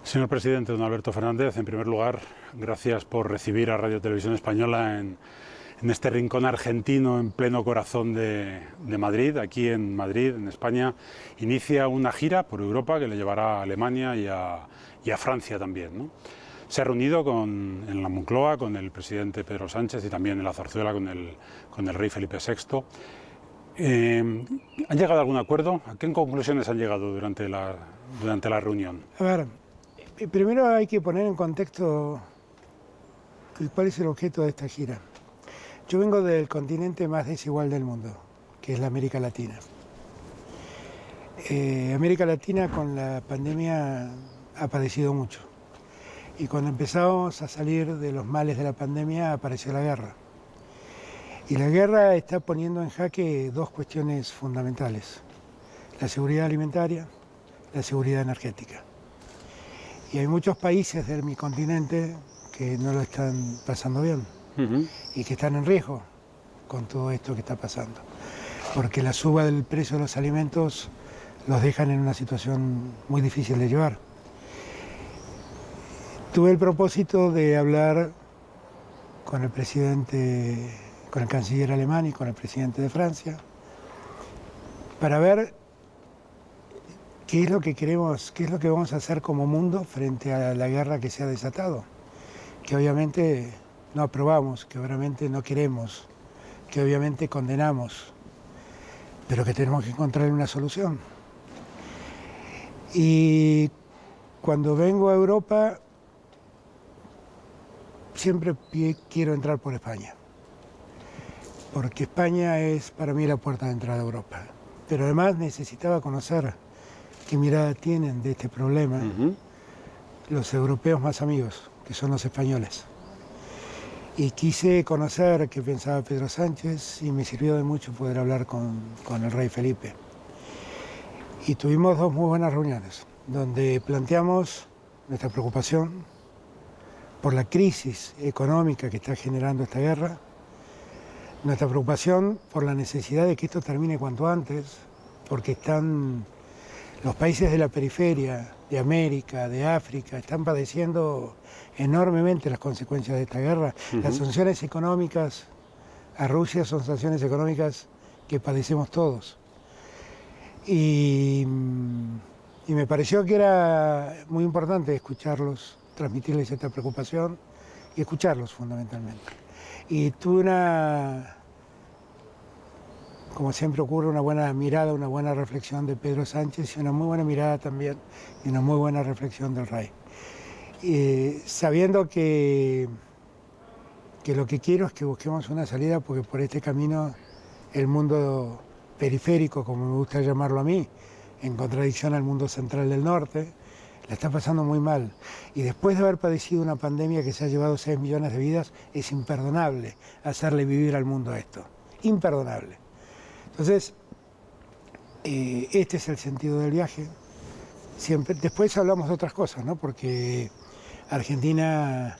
Señor presidente, don Alberto Fernández, en primer lugar, gracias por recibir a Radio Televisión Española en este rincón argentino en pleno corazón de Madrid. Aquí en Madrid, en España, inicia una gira por Europa que le llevará a Alemania y a Francia también, ¿no? Se ha reunido en la Moncloa con el presidente Pedro Sánchez y también en la Zarzuela con el rey Felipe VI. ¿Han llegado a algún acuerdo? ¿A qué conclusiones han llegado durante la reunión? A ver, primero hay que poner en contexto cuál es el objeto de esta gira. Yo vengo del continente más desigual del mundo, que es la América Latina. América Latina con la pandemia ha padecido mucho. Y cuando empezamos a salir de los males de la pandemia apareció la guerra. Y la guerra está poniendo en jaque dos cuestiones fundamentales: la seguridad alimentaria, la seguridad energética. Y hay muchos países de mi continente que no lo están pasando bien y que están en riesgo con todo esto que está pasando. Porque la suba del precio de los alimentos los dejan en una situación muy difícil de llevar. Tuve el propósito de hablar con el presidente, con el canciller alemán y con el presidente de Francia para ver qué es lo que queremos, qué es lo que vamos a hacer como mundo frente a la guerra que se ha desatado, que obviamente no aprobamos, que obviamente no queremos, que obviamente condenamos, pero que tenemos que encontrar una solución. Y cuando vengo a Europa, siempre quiero entrar por España, porque España es para mí la puerta de entrada a Europa. Pero además necesitaba conocer qué mirada tienen de este problema los europeos más amigos, que son los españoles. Y quise conocer qué pensaba Pedro Sánchez y me sirvió de mucho poder hablar con el rey Felipe. Y tuvimos dos muy buenas reuniones, donde planteamos nuestra preocupación por la crisis económica que está generando esta guerra, nuestra preocupación por la necesidad de que esto termine cuanto antes, porque están los países de la periferia, de América, de África, están padeciendo enormemente las consecuencias de esta guerra. Las sanciones económicas a Rusia son sanciones económicas que padecemos todos. Y me pareció que era muy importante escucharlos, transmitirles esta preocupación y escucharlos fundamentalmente. Y tuve como siempre ocurre, una buena mirada, una buena reflexión de Pedro Sánchez y una muy buena mirada también y una muy buena reflexión del rey. Sabiendo que lo que quiero es que busquemos una salida, porque por este camino el mundo periférico, como me gusta llamarlo a mí, en contradicción al mundo central del norte, la está pasando muy mal. Y después de haber padecido una pandemia que se ha llevado 6 millones de vidas, es imperdonable hacerle vivir al mundo esto. Imperdonable. Entonces, este es el sentido del viaje. Siempre, después hablamos de otras cosas, ¿no? Porque Argentina,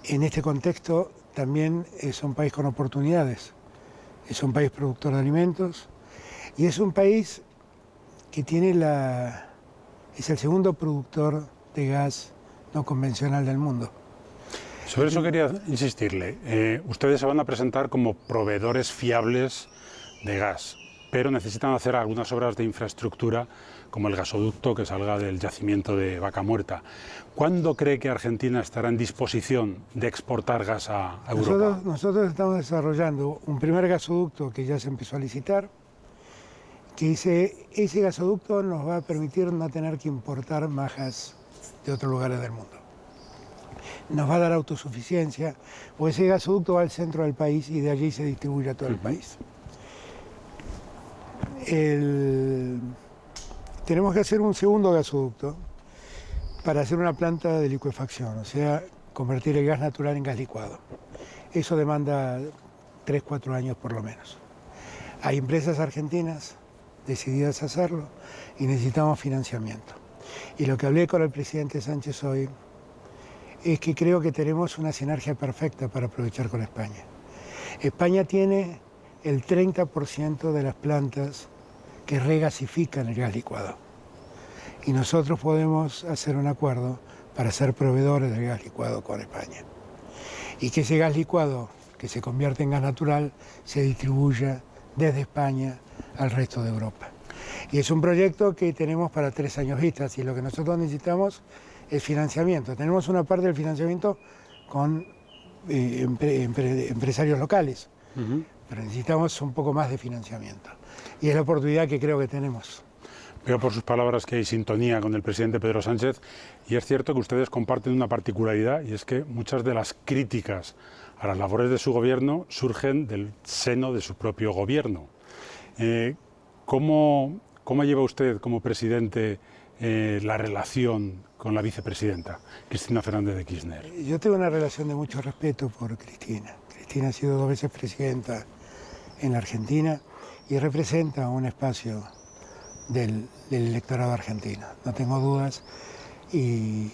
en este contexto, también es un país con oportunidades. Es un país productor de alimentos y es un país que tiene es el segundo productor de gas no convencional del mundo. Sobre eso quería insistirle. Ustedes se van a presentar como proveedores fiables de gas, pero necesitan hacer algunas obras de infraestructura, como el gasoducto que salga del yacimiento de Vaca Muerta. ¿Cuándo cree que Argentina estará en disposición de exportar gas a Europa? Nosotros estamos desarrollando un primer gasoducto que ya se empezó a licitar, que ese gasoducto nos va a permitir no tener que importar más gas de otros lugares del mundo. Nos va a dar autosuficiencia, porque ese gasoducto va al centro del país y de allí se distribuye a todo el país. Tenemos que hacer un segundo gasoducto para hacer una planta de licuefacción, o sea, convertir el gas natural en gas licuado. Eso demanda 3-4 años por lo menos. Hay empresas argentinas decididas a hacerlo y necesitamos financiamiento. Y lo que hablé con el presidente Sánchez hoy es que creo que tenemos una sinergia perfecta para aprovechar con España. España tiene el 30% de las plantas que regasifican el gas licuado. y nosotros podemos hacer un acuerdo para ser proveedores del gas licuado con España. Y que ese gas licuado, que se convierte en gas natural, se distribuya desde España al resto de Europa. Y es un proyecto que tenemos para 3 años vistas, y lo que nosotros necesitamos es financiamiento. Tenemos una parte del financiamiento con empresarios locales, pero necesitamos un poco más de financiamiento. Y es la oportunidad que creo que tenemos. Veo por sus palabras que hay sintonía con el presidente Pedro Sánchez, y es cierto que ustedes comparten una particularidad, y es que muchas de las críticas a las labores de su gobierno surgen del seno de su propio gobierno. ¿Cómo lleva usted como presidente la relación con la vicepresidenta, Cristina Fernández de Kirchner? Yo tengo una relación de mucho respeto por Cristina. Cristina ha sido 2 veces presidenta en la Argentina y representa un espacio del electorado argentino, no tengo dudas, y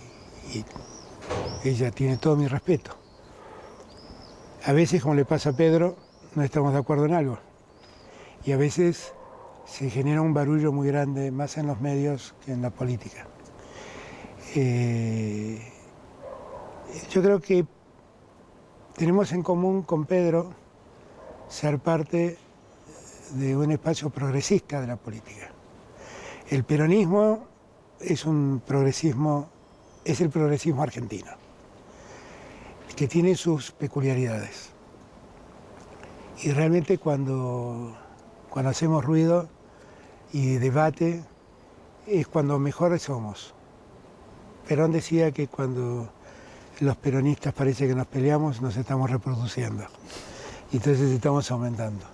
ella tiene todo mi respeto. A veces, como le pasa a Pedro, no estamos de acuerdo en algo, y a veces se genera un barullo muy grande, más en los medios que en la política. Yo creo que tenemos en común con Pedro ser parte de un espacio progresista de la política. El peronismo es el progresismo argentino, que tiene sus peculiaridades. Y realmente cuando hacemos ruido y debate es cuando mejores somos. Perón decía que cuando los peronistas parece que nos peleamos, nos estamos reproduciendo. Y entonces estamos aumentando.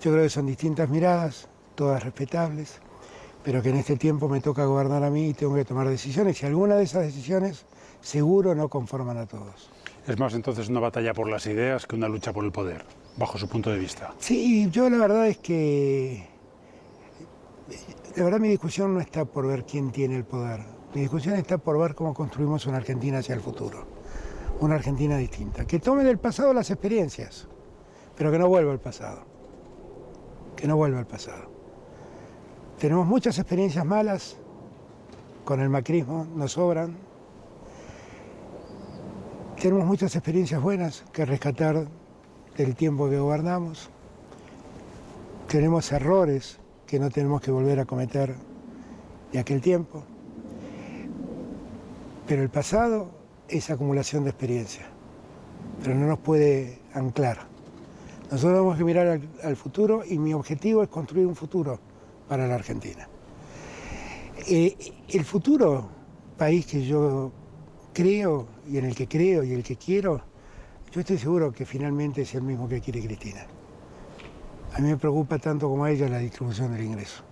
Yo creo que son distintas miradas, todas respetables, pero que en este tiempo me toca gobernar a mí y tengo que tomar decisiones, y algunas de esas decisiones seguro no conforman a todos. Es más entonces una batalla por las ideas que una lucha por el poder, bajo su punto de vista. Sí, yo la verdad es que... La verdad mi discusión no está por ver quién tiene el poder. Mi discusión está por ver cómo construimos una Argentina hacia el futuro. Una Argentina distinta. Que tome del pasado las experiencias, pero que no vuelva al pasado. Que no vuelva al pasado. Tenemos muchas experiencias malas con el macrismo, nos sobran. Tenemos muchas experiencias buenas que rescatar del tiempo que gobernamos. Tenemos errores que no tenemos que volver a cometer de aquel tiempo. Pero el pasado es acumulación de experiencia, pero no nos puede anclar. Nosotros tenemos que mirar al futuro, y mi objetivo es construir un futuro para la Argentina. El futuro país que yo creo, y en el que creo y el que quiero, yo estoy seguro que finalmente es el mismo que quiere Cristina. A mí me preocupa tanto como a ella la distribución del ingreso.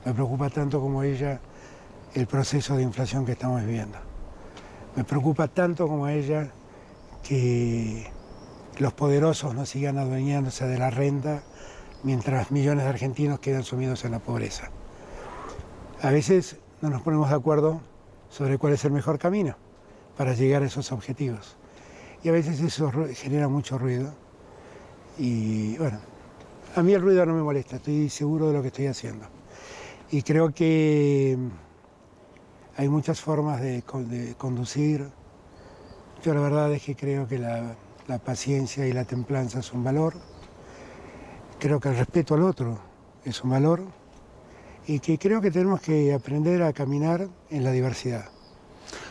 Me preocupa tanto como a ella el proceso de inflación que estamos viviendo. Me preocupa tanto como a ella que los poderosos no sigan adueñándose de la renta mientras millones de argentinos quedan sumidos en la pobreza. A veces no nos ponemos de acuerdo sobre cuál es el mejor camino para llegar a esos objetivos. Y a veces eso genera mucho ruido. Y bueno, a mí el ruido no me molesta, estoy seguro de lo que estoy haciendo. Y creo que hay muchas formas de conducir. Yo la verdad es que creo que la paciencia y la templanza es un valor. Creo que el respeto al otro es un valor. Y que creo que tenemos que aprender a caminar en la diversidad.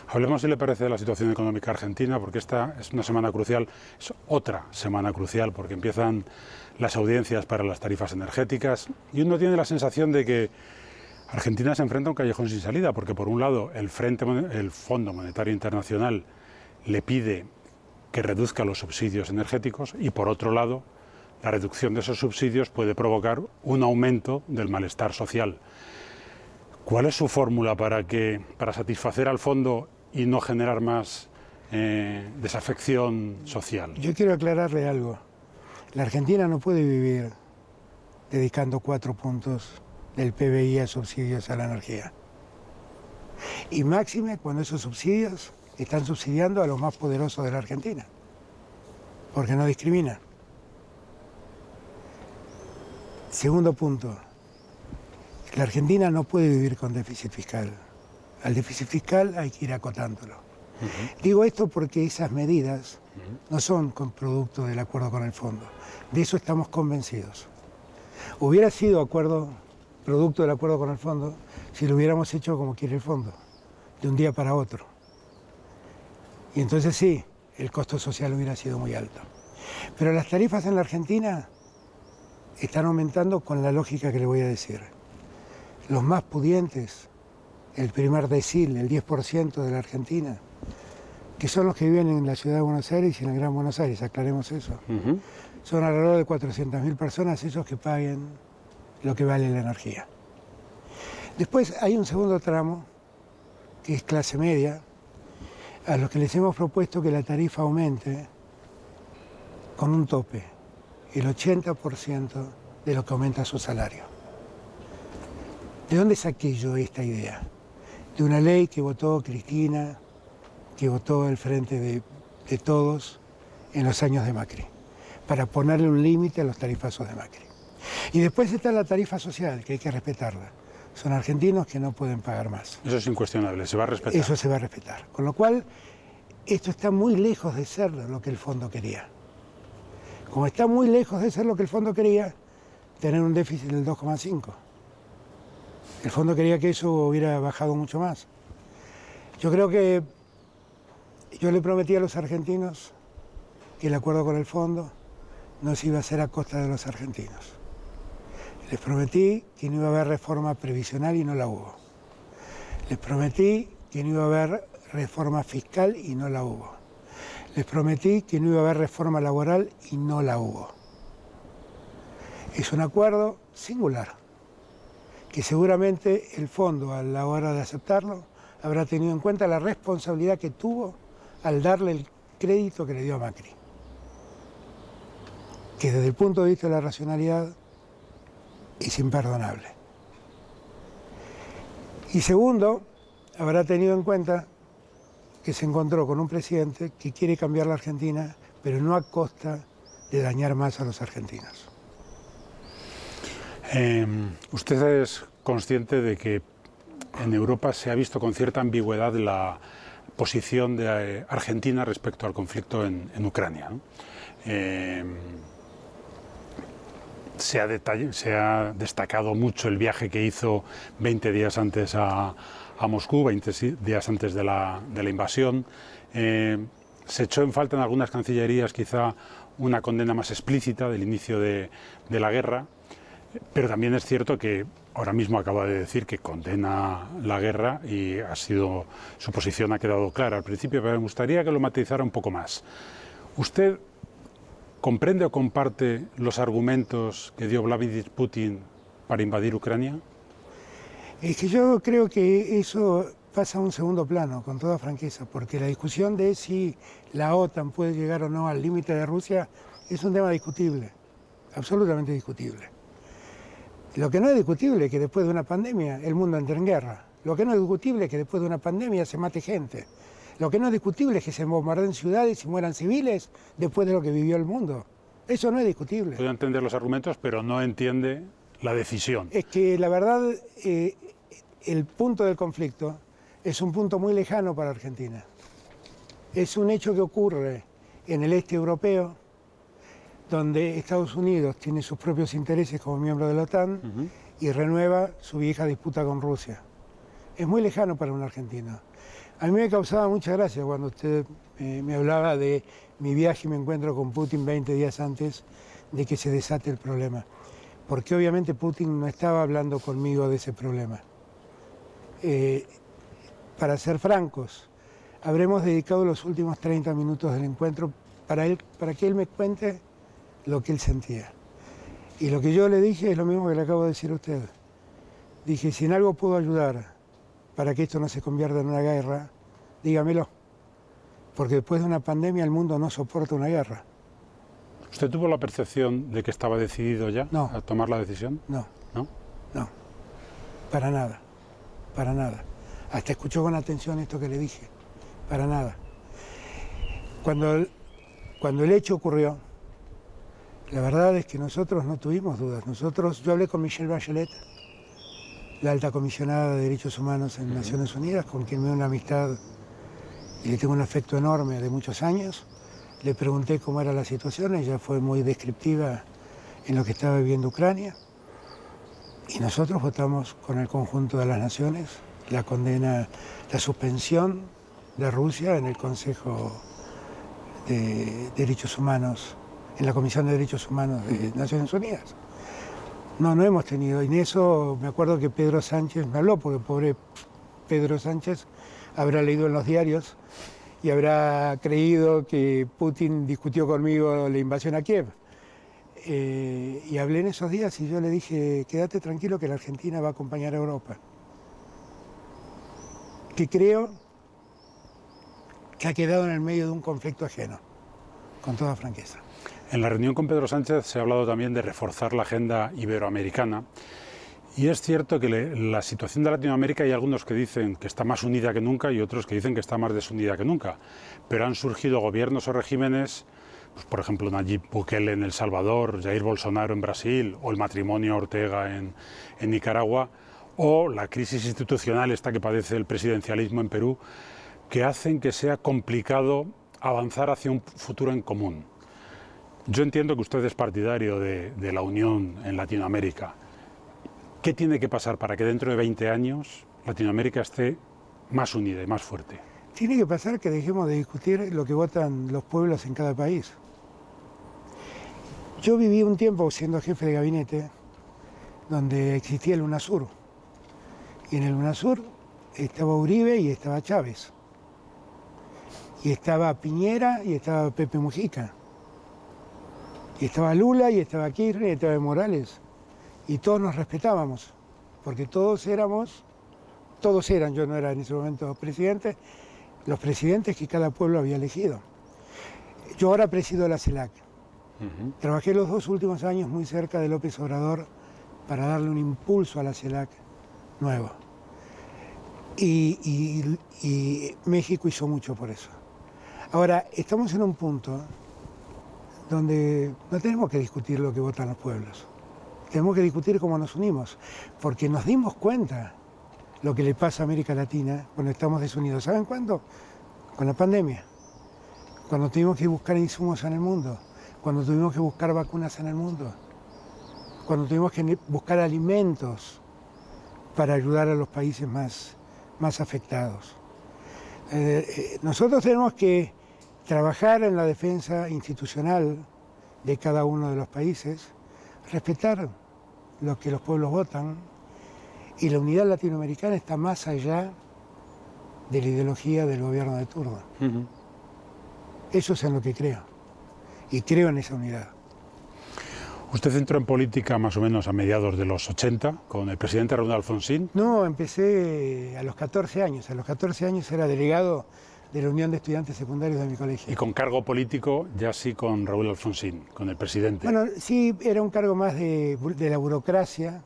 Hablemos, si le parece, de la situación económica argentina, porque esta es una semana crucial, es otra semana crucial, porque empiezan las audiencias para las tarifas energéticas, y uno tiene la sensación de que Argentina se enfrenta a un callejón sin salida, porque por un lado el Fondo Monetario Internacional le pide que reduzca los subsidios energéticos, y por otro lado la reducción de esos subsidios puede provocar un aumento del malestar social. ¿Cuál es su fórmula para satisfacer al fondo y no generar más desafección social? Yo quiero aclararle algo. La Argentina no puede vivir dedicando 4 puntos del PBI a subsidios a la energía. Y máxime cuando esos subsidios están subsidiando a los más poderosos de la Argentina, porque no discriminan. Segundo punto, la Argentina no puede vivir con déficit fiscal. al déficit fiscal hay que ir acotándolo. Digo esto porque esas medidas no son producto del acuerdo con el fondo. De eso estamos convencidos. Hubiera sido producto del acuerdo con el fondo si lo hubiéramos hecho como quiere el fondo, de un día para otro. Y entonces sí, el costo social hubiera sido muy alto. Pero las tarifas en la Argentina están aumentando con la lógica que le voy a decir. Los más pudientes, el primer decil, el 10% de la Argentina, que son los que viven en la ciudad de Buenos Aires y en el Gran Buenos Aires, aclaremos eso. Son alrededor de 400.000 personas esos que paguen lo que vale la energía. Después hay un segundo tramo, que es clase media, a los que les hemos propuesto que la tarifa aumente con un tope, el 80% de lo que aumenta su salario. ¿De dónde saqué yo esta idea? De una ley que votó Cristina, que votó el Frente de Todos en los años de Macri, para ponerle un límite a los tarifazos de Macri. Y después está la tarifa social, que hay que respetarla. Son argentinos que no pueden pagar más. Eso es incuestionable, se va a respetar. Eso se va a respetar. Con lo cual, esto está muy lejos de ser lo que el fondo quería. Como está muy lejos de ser lo que el fondo quería, tener un déficit del 2,5. El fondo quería que eso hubiera bajado mucho más. Yo creo que yo le prometí a los argentinos que el acuerdo con el fondo no se iba a hacer a costa de los argentinos. Les prometí que no iba a haber reforma previsional y no la hubo. Les prometí que no iba a haber reforma fiscal y no la hubo. Les prometí que no iba a haber reforma laboral y no la hubo. Es un acuerdo singular, que seguramente el fondo, a la hora de aceptarlo, habrá tenido en cuenta la responsabilidad que tuvo al darle el crédito que le dio a Macri, que desde el punto de vista de la racionalidad es imperdonable. Y segundo, habrá tenido en cuenta que se encontró con un presidente que quiere cambiar la Argentina, pero no a costa de dañar más a los argentinos. Usted es consciente de que en Europa se ha visto con cierta ambigüedad la posición de Argentina respecto al conflicto en Ucrania, ¿no? Se ha destacado mucho el viaje que hizo 20 días antes a Moscú, 20 días antes de la invasión. Se echó en falta en algunas cancillerías quizá una condena más explícita del inicio de la guerra, pero también es cierto que ahora mismo acaba de decir que condena la guerra y su posición ha quedado clara al principio, pero me gustaría que lo matizara un poco más. ¿Usted comprende o comparte los argumentos que dio Vladimir Putin para invadir Ucrania? Es que yo creo que eso pasa a un segundo plano, con toda franqueza, porque la discusión de si la OTAN puede llegar o no al límite de Rusia es un tema discutible, absolutamente discutible. Lo que no es discutible es que después de una pandemia el mundo entre en guerra. Lo que no es discutible es que después de una pandemia se mate gente. Lo que no es discutible es que se bombardeen ciudades y mueran civiles después de lo que vivió el mundo. Eso no es discutible. Puede entender los argumentos, pero no entiende la decisión. Es que la verdad, el punto del conflicto es un punto muy lejano para Argentina. Es un hecho que ocurre en el este europeo, donde Estados Unidos tiene sus propios intereses como miembro de la OTAN y renueva su vieja disputa con Rusia. Es muy lejano para un argentino. A mí me causaba mucha gracia cuando usted me hablaba de mi viaje y me encuentro con Putin 20 días antes de que se desate el problema. Porque obviamente Putin no estaba hablando conmigo de ese problema. Para ser francos, habremos dedicado los últimos 30 minutos del encuentro para que él me cuente lo que él sentía. Y lo que yo le dije es lo mismo que le acabo de decir a usted. Dije, si en algo puedo ayudar para que esto no se convierta en una guerra, dígamelo. Porque después de una pandemia el mundo no soporta una guerra. ¿Usted tuvo la percepción de que estaba decidido ya a tomar la decisión? No. ¿No? No. Para nada. Para nada. Hasta escuchó con atención esto que le dije. Para nada. Cuando el hecho ocurrió, la verdad es que nosotros no tuvimos dudas. Yo hablé con Michelle Bachelet la alta comisionada de Derechos Humanos en Naciones Unidas, con quien me da una amistad y le tengo un afecto enorme de muchos años. Le pregunté cómo era la situación, ella fue muy descriptiva en lo que estaba viviendo Ucrania. Y nosotros votamos con el conjunto de las naciones la condena, la suspensión de Rusia en el Consejo de Derechos Humanos, en la Comisión de Derechos Humanos de Naciones Unidas. No hemos tenido, y en eso me acuerdo que Pedro Sánchez me habló, porque pobre Pedro Sánchez habrá leído en los diarios y habrá creído que Putin discutió conmigo la invasión a Kiev. Y hablé en esos días y yo le dije, quédate tranquilo que la Argentina va a acompañar a Europa. Que creo que ha quedado en el medio de un conflicto ajeno, con toda franqueza. En la reunión con Pedro Sánchez se ha hablado también de reforzar la agenda iberoamericana. Y es cierto que la situación de Latinoamérica, hay algunos que dicen que está más unida que nunca y otros que dicen que está más desunida que nunca. Pero han surgido gobiernos o regímenes, pues por ejemplo Nayib Bukele en El Salvador, Jair Bolsonaro en Brasil, o el matrimonio Ortega en Nicaragua, o la crisis institucional esta que padece el presidencialismo en Perú, que hacen que sea complicado avanzar hacia un futuro en común. Yo entiendo que usted es partidario de la unión en Latinoamérica. ¿Qué tiene que pasar para que dentro de 20 años Latinoamérica esté más unida y más fuerte? Tiene que pasar que dejemos de discutir lo que votan los pueblos en cada país. Yo viví un tiempo siendo jefe de gabinete donde existía el UNASUR. Y en el UNASUR estaba Uribe y estaba Chávez. Y estaba Piñera y estaba Pepe Mujica. Y estaba Lula y estaba Kirchner y estaba Morales. Y todos nos respetábamos, porque todos eran, yo no era en ese momento presidente, los presidentes que cada pueblo había elegido. Yo ahora presido la CELAC. Trabajé los 2 últimos años muy cerca de López Obrador para darle un impulso a la CELAC nuevo. Y México hizo mucho por eso. Ahora, estamos en un punto donde no tenemos que discutir lo que votan los pueblos. Tenemos que discutir cómo nos unimos, porque nos dimos cuenta lo que le pasa a América Latina cuando estamos desunidos. ¿Saben cuándo? Con la pandemia. Cuando tuvimos que buscar insumos en el mundo, cuando tuvimos que buscar vacunas en el mundo, cuando tuvimos que buscar alimentos para ayudar a los países más afectados. Nosotros tenemos que trabajar en la defensa institucional de cada uno de los países, respetar lo que los pueblos votan, y la unidad latinoamericana está más allá de la ideología del gobierno de turno. Eso es en lo que creo, y creo en esa unidad. Usted entró en política más o menos a mediados de los 80, con el presidente Raúl Alfonsín. No, empecé a los 14 años. A los 14 años era delegado de la Unión de Estudiantes Secundarios de mi colegio. Y con cargo político, ya sí con Raúl Alfonsín, con el presidente. Bueno, sí, era un cargo más de la burocracia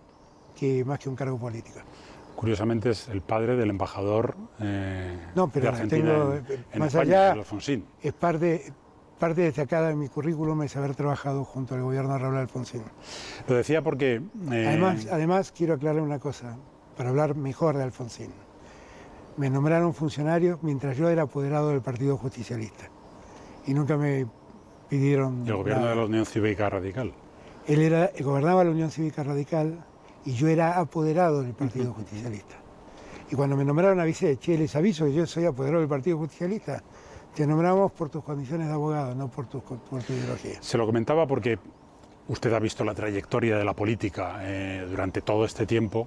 más que un cargo político. Curiosamente es el padre del embajador de Argentina en más España, allá, Raúl Alfonsín. Es parte destacada de mi currículum es haber trabajado junto al gobierno de Raúl Alfonsín. Lo decía porque... Además, quiero aclarar una cosa, para hablar mejor de Alfonsín. Me nombraron funcionario mientras yo era apoderado del Partido Justicialista. Y nunca me pidieron... ¿Y el gobierno de la Unión Cívica Radical? Él gobernaba la Unión Cívica Radical y yo era apoderado del Partido Justicialista. Y cuando me nombraron avisé, che, les aviso que yo soy apoderado del Partido Justicialista. Te nombramos por tus condiciones de abogado, no por tu ideología. Se lo comentaba porque usted ha visto la trayectoria de la política durante todo este tiempo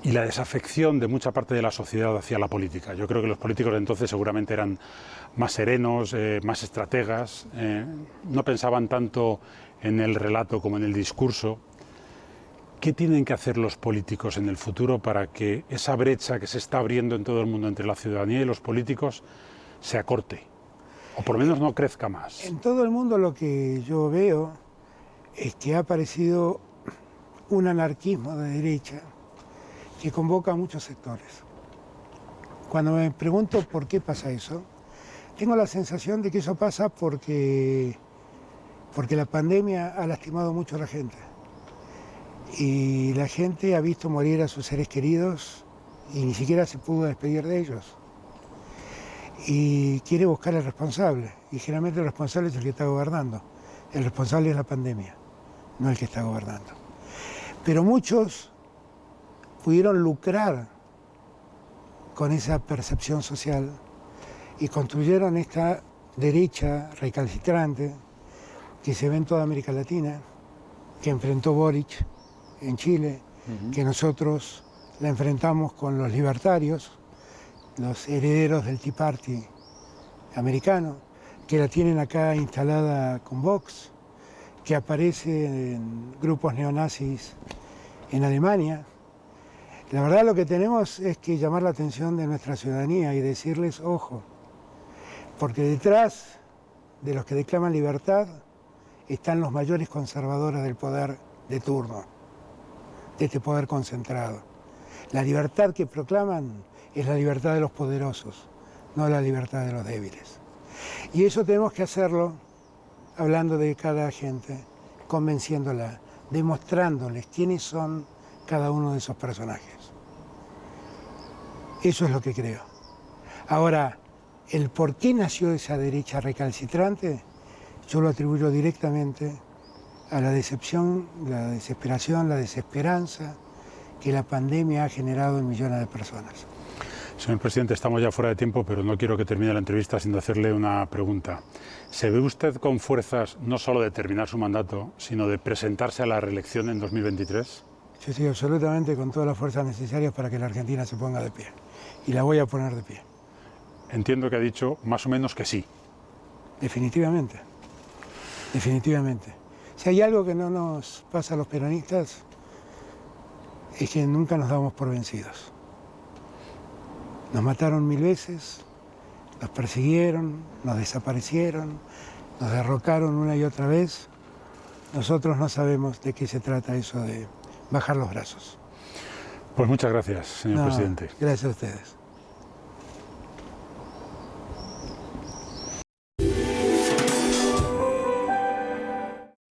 y la desafección de mucha parte de la sociedad hacia la política. Yo creo que los políticos de entonces seguramente eran más serenos, más estrategas, no pensaban tanto en el relato como en el discurso. ¿Qué tienen que hacer los políticos en el futuro para que esa brecha que se está abriendo en todo el mundo entre la ciudadanía y los políticos se acorte? O por lo menos no crezca más. En todo el mundo lo que yo veo es que ha aparecido un anarquismo de derecha que convoca a muchos sectores. Cuando me pregunto por qué pasa eso, tengo la sensación de que eso pasa porque la pandemia ha lastimado mucho a la gente. Y la gente ha visto morir a sus seres queridos y ni siquiera se pudo despedir de ellos. Y quiere buscar al responsable. Y generalmente el responsable es el que está gobernando. El responsable es la pandemia, no el que está gobernando. Pero muchos pudieron lucrar con esa percepción social y construyeron esta derecha recalcitrante que se ve en toda América Latina, que enfrentó Boric en Chile, que nosotros la enfrentamos con los libertarios, los herederos del Tea Party americano, que la tienen acá instalada con Vox, que aparece en grupos neonazis en Alemania. La verdad lo que tenemos es que llamar la atención de nuestra ciudadanía y decirles, ojo, porque detrás de los que declaman libertad están los mayores conservadores del poder de turno, de este poder concentrado. La libertad que proclaman es la libertad de los poderosos, no la libertad de los débiles. Y eso tenemos que hacerlo hablando de cada gente, convenciéndola, demostrándoles quiénes son cada uno de esos personajes. Eso es lo que creo. Ahora, el por qué nació esa derecha recalcitrante, yo lo atribuyo directamente a la decepción, la desesperación, la desesperanza que la pandemia ha generado en millones de personas. Señor presidente, estamos ya fuera de tiempo, pero no quiero que termine la entrevista sin hacerle una pregunta. ¿Se ve usted con fuerzas no solo de terminar su mandato, sino de presentarse a la reelección en 2023? Yo estoy absolutamente con todas las fuerzas necesarias para que la Argentina se ponga de pie. Y la voy a poner de pie. Entiendo que ha dicho más o menos que sí. Definitivamente. Definitivamente. Si hay algo que no nos pasa a los peronistas, es que nunca nos damos por vencidos. Nos mataron 1000 veces, nos persiguieron, nos desaparecieron, nos derrocaron una y otra vez. Nosotros no sabemos de qué se trata eso de bajar los brazos. Pues muchas gracias, señor presidente. Gracias a ustedes.